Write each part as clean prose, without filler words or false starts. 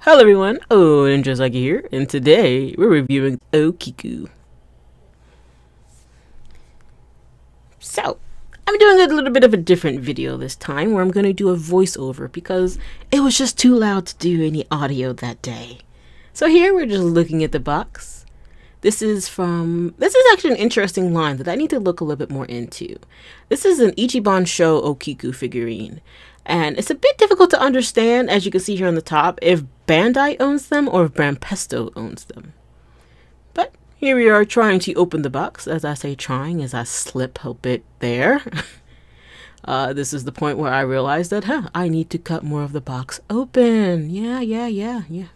Hello everyone, Ninjazaki here, and today we're reviewing O-Kiku. So, I'm doing a little bit of a different video this time where I'm going to do a voiceover because it was just too loud to do any audio that day. So here we're just looking at the box. This is actually an interesting line that I need to look a little bit more into. This is an Ichibansho O-Kiku figurine. And it's a bit difficult to understand, as you can see here on the top, if Bandai owns them or if Banpesto owns them. But here we are trying to open the box. As I say trying, as I slip a bit there. This is the point where I realized that, I need to cut more of the box open. Yeah. You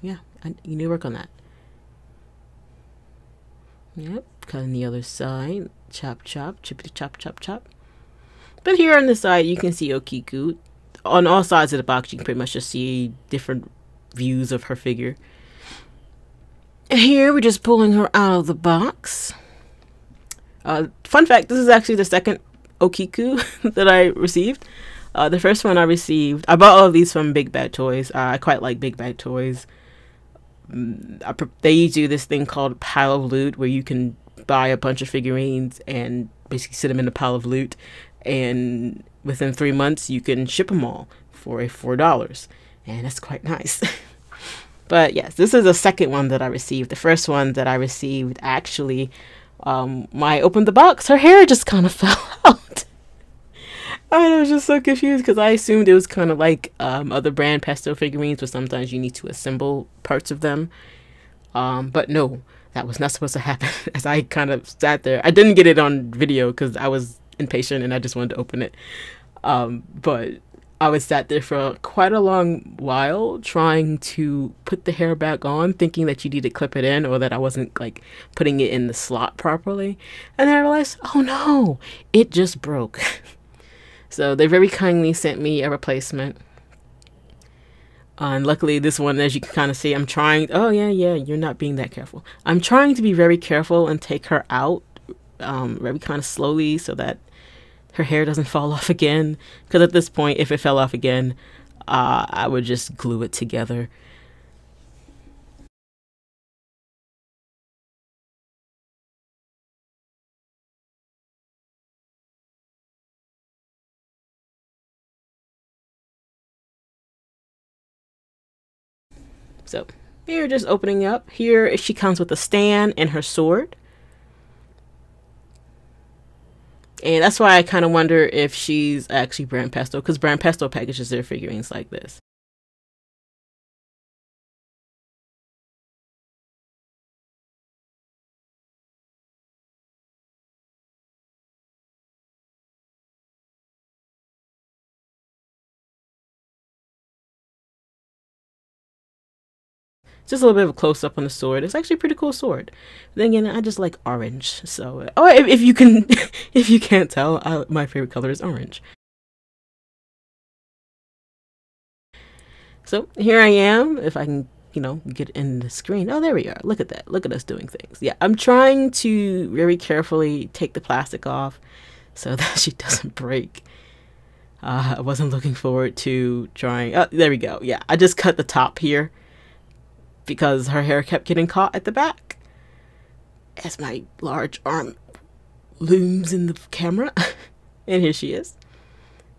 need to work on that. Yep, cutting the other side. Chop, chippity chop. But here on the side, you can see O-Kiku. On all sides of the box, you can pretty much just see different views of her figure. And here, we're just pulling her out of the box. Fun fact, this is actually the second O-Kiku that I received. The first one I bought all of these from Big Bad Toys. I quite like Big Bad Toys. They do this thing called Pile of Loot, where you can buy a bunch of figurines and basically sit them in a pile of loot. And within 3 months, you can ship them all for $4. And that's quite nice. But yes, this is the second one that I received. The first one that I received, actually, when I opened the box, her hair just kind of fell out. I was just so confused because I assumed it was kind of like other Banpesto figurines, where sometimes you need to assemble parts of them. But no, that was not supposed to happen. As I kind of sat there. I didn't get it on video because I was impatient and I just wanted to open it. But I was sat there for quite a long while trying to put the hair back on, thinking that you need to clip it in or that I wasn't like putting it in the slot properly. And then I realized, oh no, it just broke. So they very kindly sent me a replacement. And luckily this one, as you can kind of see, I'm trying, oh yeah, you're not being that careful. I'm trying to be very careful and take her out very kind of slowly so that her hair doesn't fall off again. Because at this point, if it fell off again, I would just glue it together. So here, just opening up. Here she comes with a stand and her sword. And that's why I kind of wonder if she's actually Banpesto, because Banpesto packages their figurines like this. Just a little bit of a close-up on the sword. It's actually a pretty cool sword. Then again, I just like orange. So, oh, if you can, if you can't tell, my favorite color is orange. So here I am. If I can, get in the screen. Oh, there we are. Look at that. Look at us doing things. Yeah, I'm trying to very carefully take the plastic off so that she doesn't break. I wasn't looking forward to trying. Oh, there we go. Yeah, I just cut the top here, because her hair kept getting caught at the back as my large arm looms in the camera. And here she is.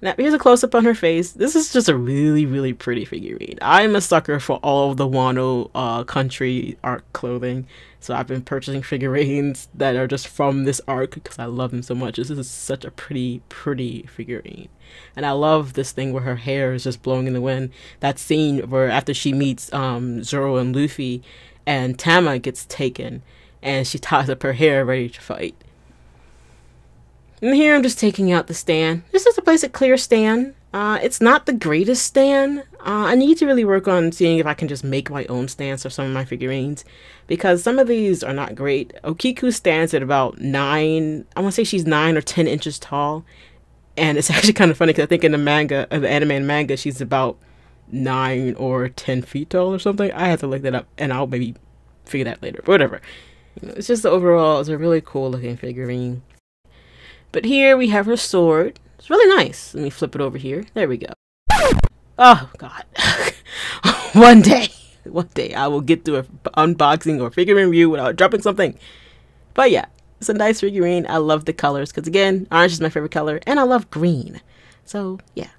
Now, here's a close-up on her face. This is just a really, really pretty figurine. I'm a sucker for all of the Wano country art clothing. So I've been purchasing figurines that are just from this arc because I love them so much. This is such a pretty, pretty figurine. And I love this thing where her hair is just blowing in the wind. That scene where after she meets Zoro and Luffy and Tama gets taken and she ties up her hair ready to fight. And here I'm just taking out the stand. This is a basic clear stand. It's not the greatest stand. I need to really work on seeing if I can just make my own stands for some of my figurines, because some of these are not great. O-Kiku stands at about 9, I want to say she's 9 or 10 inches tall. And it's actually kind of funny because I think in the manga, the anime and manga, she's about 9 or 10 feet tall or something. I have to look that up and I'll maybe figure that later, but whatever. It's just overall, it's a really cool looking figurine. But here we have her sword. It's really nice. Let me flip it over here. There we go. Oh, God. One day. One day I will get to an unboxing or figure review without dropping something. But yeah, it's a nice figurine. I love the colors because, again, orange is my favorite color, and I love green. So yeah.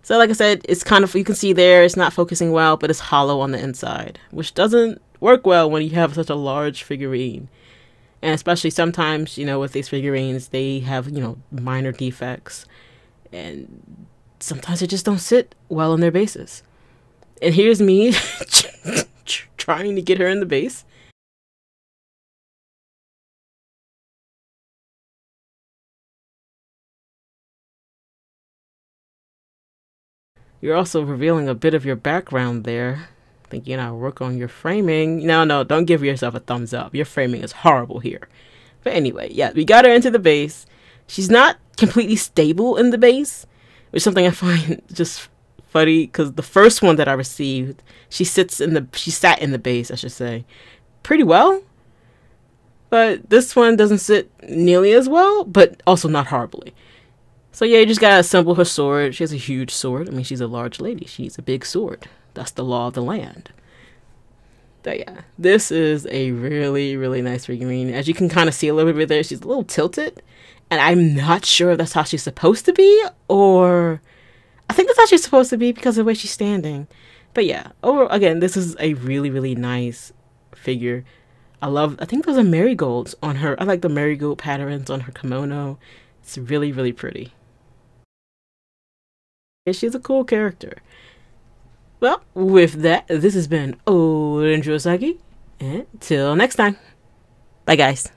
So like I said, it's kind of, you can see there, it's not focusing well, but it's hollow on the inside, which doesn't work well when you have such a large figurine. And especially sometimes, you know, with these figurines, they have, you know, minor defects. And sometimes they just don't sit well in their bases. And here's me trying to get her in the base. You're also revealing a bit of your background there. Thinking I'll work on your framing. No, don't give yourself a thumbs up. Your framing is horrible here. But anyway, yeah, we got her into the base. She's not completely stable in the base, which is something I find just funny because the first one that I received, she sat in the base, I should say, pretty well. But this one doesn't sit nearly as well, but also not horribly. So yeah, you just gotta assemble her sword. She has a huge sword. I mean, she's a large lady. She's a big sword. That's the law of the land. But yeah, this is a really, really nice figurine. As you can kind of see a little bit there, she's a little tilted. And I'm not sure if that's how she's supposed to be, or I think that's how she's supposed to be because of the way she's standing. But yeah, again, this is a really, really nice figure. I think those are marigolds on her. I like the marigold patterns on her kimono. It's really, really pretty. And she's a cool character. Well, with that, this has been Orange Rosaki, and till next time. Bye, guys.